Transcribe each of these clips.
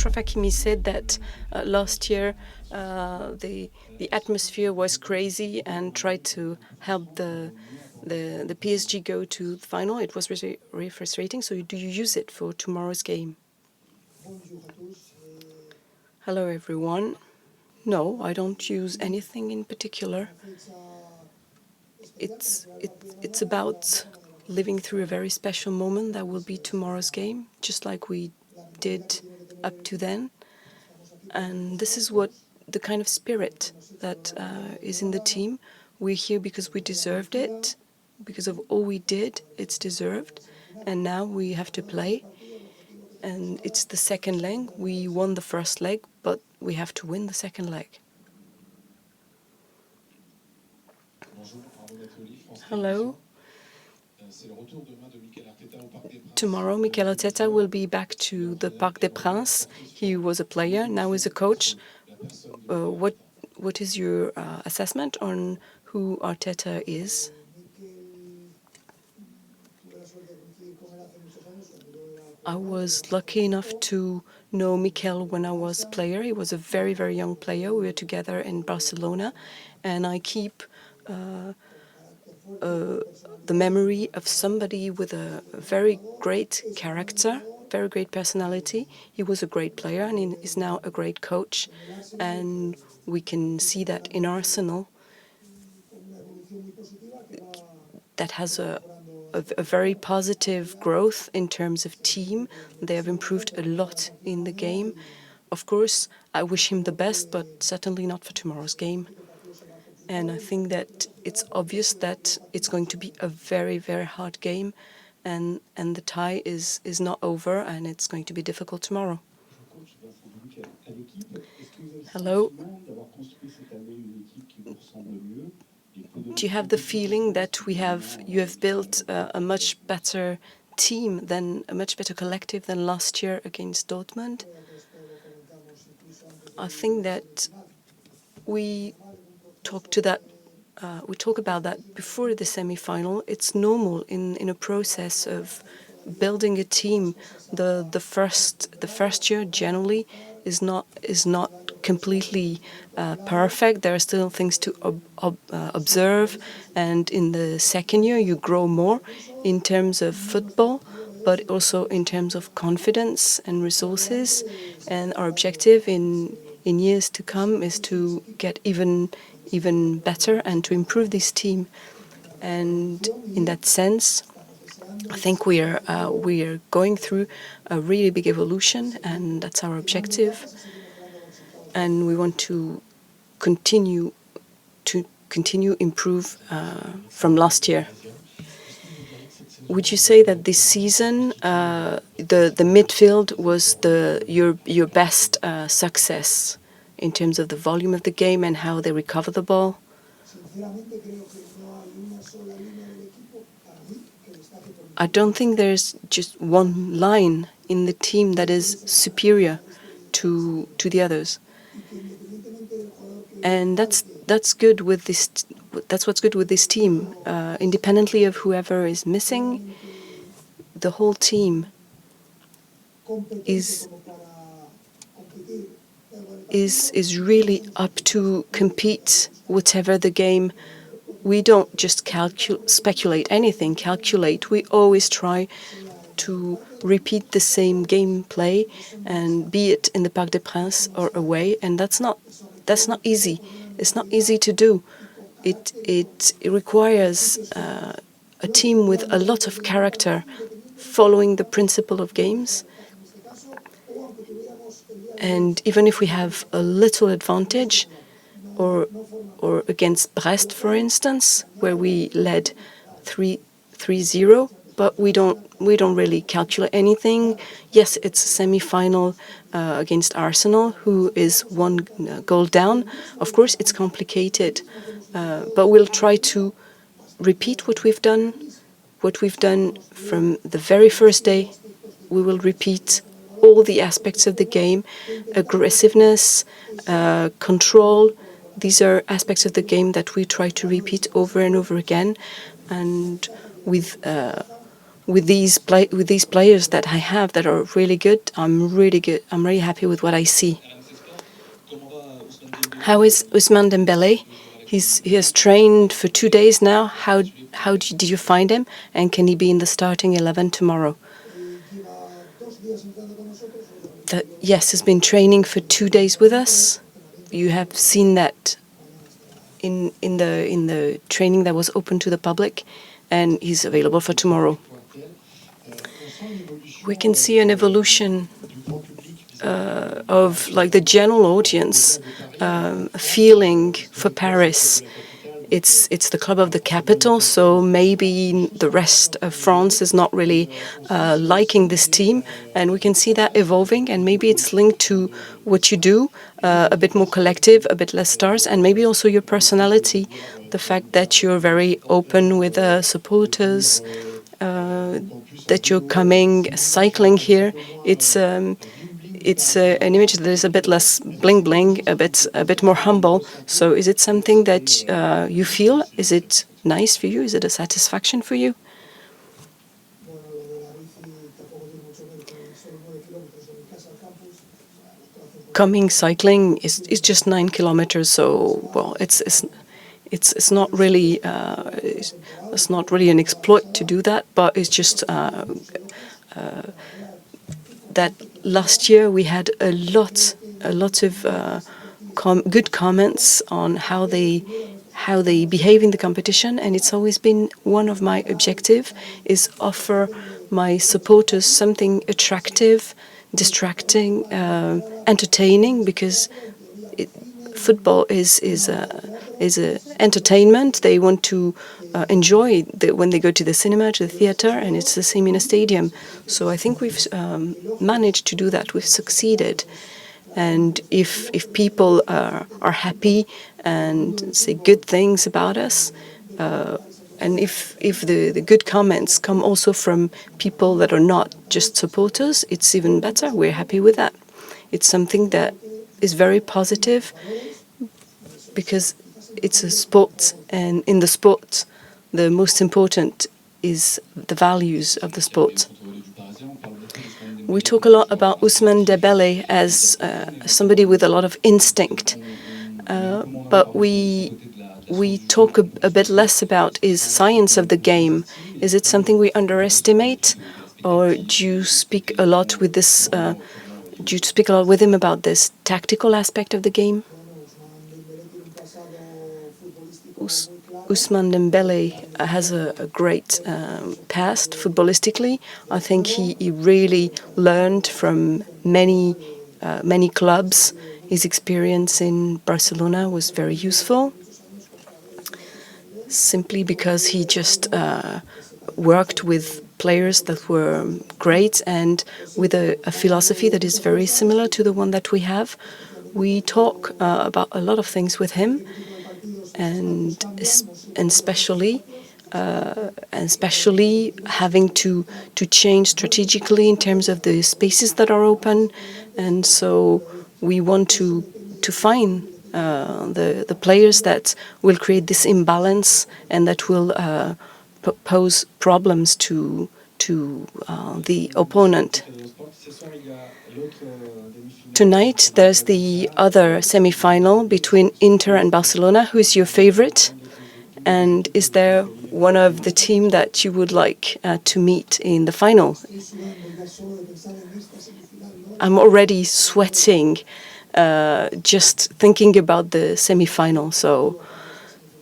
Achraf Hakimi said that last year the atmosphere was crazy and tried to help the PSG go to the final. It was really frustrating. So do you use it for tomorrow's game? Hello, everyone. No, I don't use anything in particular. It's about living through a very special moment that will be tomorrow's game, just like we did up to then. And this is what the kind of spirit that is in the team. We're here because we deserved it, because of all we did, it's deserved. And now we have to play. And it's the second leg. We won the first leg, but we have to win the second leg. Hello. Tomorrow, Mikel Arteta will be back to the Parc des Princes. He was a player, now he's a coach. What is your assessment on who Arteta is? I was lucky enough to know Mikel when I was a player. He was a very, very young player. We were together in Barcelona, and I keep the memory of somebody with a very great character, very great personality. He was a great player and he is now a great coach. And we can see that in Arsenal, that has a very positive growth in terms of team. They have improved a lot in the game. Of course, I wish him the best, but certainly not for tomorrow's game. And I think that it's obvious that it's going to be a very, very hard game, and the tie is not over, and it's going to be difficult tomorrow. Hello. Do you have the feeling that you have built a much better team, a much better collective than last year against Dortmund? I think that we talk about that before the semi-final. It's normal in a process of building a team. The first year generally is not completely perfect. There are still things to observe, and in the second year you grow more in terms of football, but also in terms of confidence and resources. And our objective in years to come is to get even better and to improve this team. And in that sense, I think we are going through a really big evolution, and that's our objective. And we want to continue improve from last year. Would you say that this season the midfield was your best success in terms of the volume of the game and how they recover the ball? I don't think there's just one line in the team that is superior to the others, and that's good with this. That's what's good with this team. Independently of whoever is missing, the whole team is really up to compete whatever the game. We don't just speculate anything, calculate. We always try to repeat the same gameplay, and be it in the Parc des Princes or away, and that's not easy. It's not easy to do. It requires a team with a lot of character, following the principle of games. And even if we have a little advantage, or against Brest, for instance, where we led 3-0, but we don't really calculate anything. Yes, it's a semi-final against Arsenal, who is one goal down. Of course, it's complicated, but we'll try to repeat what we've done from the very first day. We will repeat all the aspects of the game: aggressiveness, control. These are aspects of the game that we try to repeat over and over again, and with with these players that I have that are really good, I'm really good. I'm really happy with what I see. How is Ousmane Dembélé? He has trained for 2 days now. How did you find him? And can he be in the starting 11 tomorrow? Yes, he's been training for 2 days with us. You have seen that in the training that was open to the public, and he's available for tomorrow. We can see an evolution of like the general audience feeling for Paris. It's the club of the capital, so maybe the rest of France is not really liking this team, and we can see that evolving. And maybe it's linked to what you do, a bit more collective, a bit less stars, and maybe also your personality, the fact that you're very open with supporters, that you're coming cycling here. It's an image that is a bit less bling bling, a bit more humble. So, is it something that you feel? Is it nice for you? Is it a satisfaction for you? Coming cycling is just 9 kilometers, so well, it's not really it's not really an exploit to do that, but it's just that last year we had a lot of good comments on how they behave in the competition, and it's always been one of my objective is offer my supporters something attractive, distracting, entertaining, because football is a entertainment. They want to enjoy when they go to the cinema, to the theater, and it's the same in a stadium. So I think we've managed to do that. We've succeeded. And if people are happy and say good things about us, and if the good comments come also from people that are not just supporters, it's even better. We're happy with that. It's something that is very positive because it's a sport, and in the sport, the most important is the values of the sport. We talk a lot about Ousmane Dembélé as somebody with a lot of instinct, but we talk a bit less about his science of the game. Is it something we underestimate, or do you speak a lot with this? Do you speak a lot with him about this tactical aspect of the game? Ousmane Dembélé has a great past footballistically. I think he really learned from many clubs. His experience in Barcelona was very useful, simply because he just worked with players that were great and with a philosophy that is very similar to the one that we have. We talk about a lot of things with him, and especially having to change strategically in terms of the spaces that are open, and so we want to find the players that will create this imbalance and that will pose problems to the opponent. Tonight, there's the other semi-final between Inter and Barcelona. Who is your favorite? And is there one of the team that you would like to meet in the final? I'm already sweating just thinking about the semi-final. So,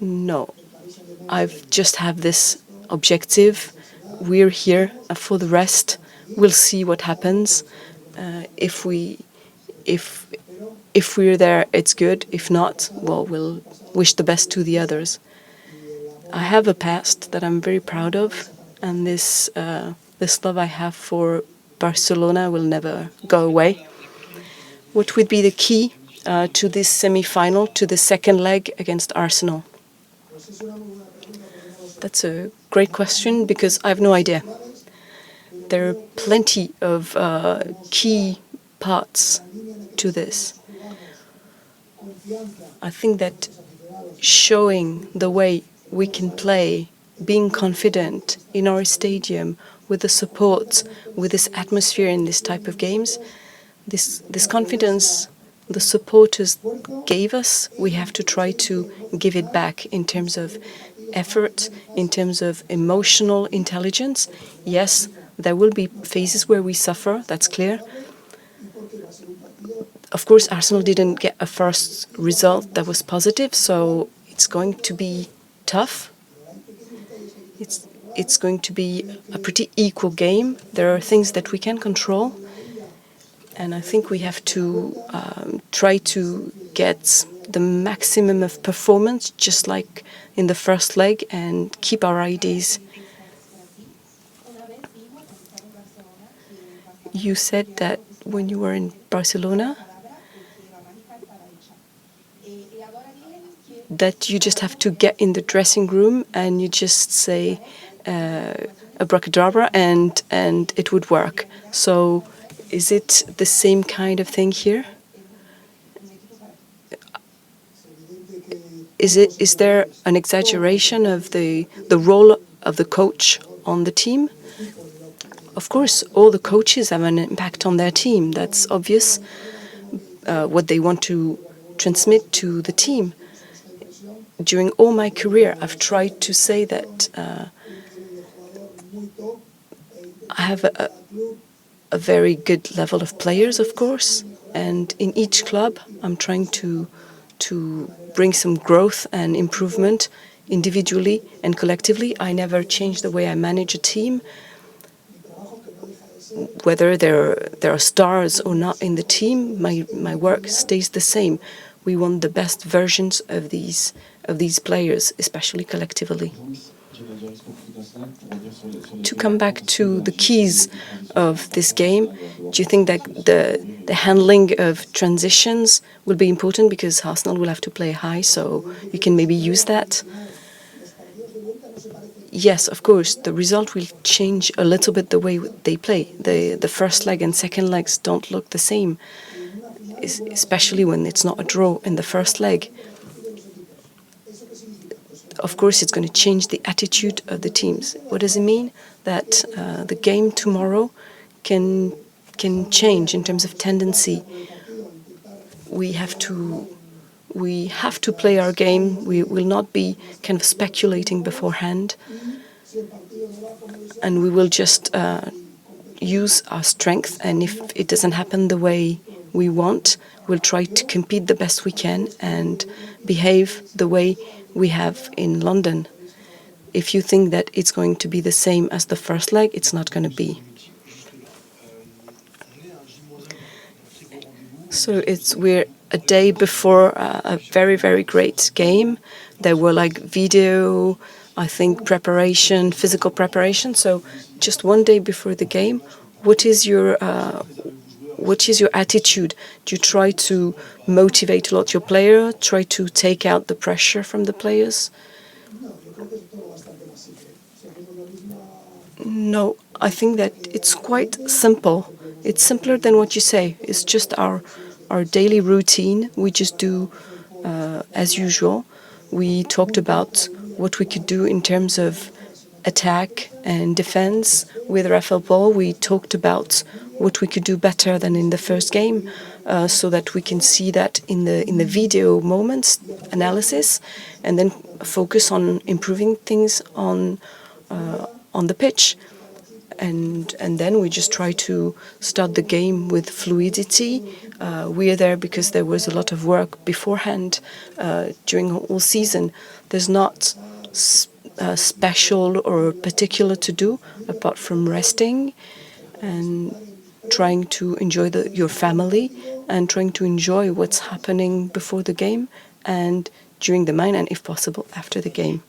no, I've just have this objective. We're here for the rest. We'll see what happens. If we're there, it's good. If not, well, we'll wish the best to the others. I have a past that I'm very proud of, and this love I have for Barcelona will never go away. What would be the key to this semi-final, to the second leg against Arsenal? That's a great question because I have no idea. There are plenty of key parts to this. I think that showing the way we can play, being confident in our stadium with the support, with this atmosphere in this type of games, this confidence the supporters gave us, we have to try to give it back in terms of effort, in terms of emotional intelligence. Yes, there will be phases where we suffer, that's clear. Of course, Arsenal didn't get a first result that was positive, so it's going to be tough. It's going to be a pretty equal game. There are things that we can control, and I think we have to try to get the maximum of performance, just like in the first leg, and keep our ideas. You said that when you were in Barcelona, that you just have to get in the dressing room and you just say abracadabra and it would work. So is it the same kind of thing here? Is there an exaggeration of the role of the coach on the team? Of course, all the coaches have an impact on their team. That's obvious, what they want to transmit to the team. During all my career, I've tried to say that I have a very good level of players, of course, and in each club, I'm trying to bring some growth and improvement individually and collectively. I never change the way I manage a team, whether there are stars or not in the team. My work stays the same. We want the best versions of these players, especially collectively. To come back to the keys of this game, do you think that the handling of transitions will be important, because Arsenal will have to play high, so you can maybe use that? Yes, of course, the result will change a little bit the way they play. The first leg and second legs don't look the same, especially when it's not a draw in the first leg. Of course, it's going to change the attitude of the teams. What does it mean? That the game tomorrow can change in terms of tendency. We have to play our game. We will not be kind of speculating beforehand, and we will just use our strength. And if it doesn't happen the way we want, we'll try to compete the best we can and behave the way we have in London. If you think that it's going to be the same as the first leg, it's not going to be. So we're a day before a very, very great game. There were video, I think, preparation, physical preparation. So just one day before the game, what is your attitude? Do you try to motivate a lot your player? Try to take out the pressure from the players? No, I think that it's quite simple. It's simpler than what you say. It's just our daily routine. We just do as usual. We talked about what we could do in terms of attack and defense with Rafael Ball. We talked about what we could do better than in the first game, so that we can see that in the video moments analysis, and then focus on improving things on the pitch. And then we just try to start the game with fluidity. We are there because there was a lot of work beforehand during all season. There's not special or particular to do apart from resting and trying to enjoy your family and trying to enjoy what's happening before the game and during the match, and if possible after the game.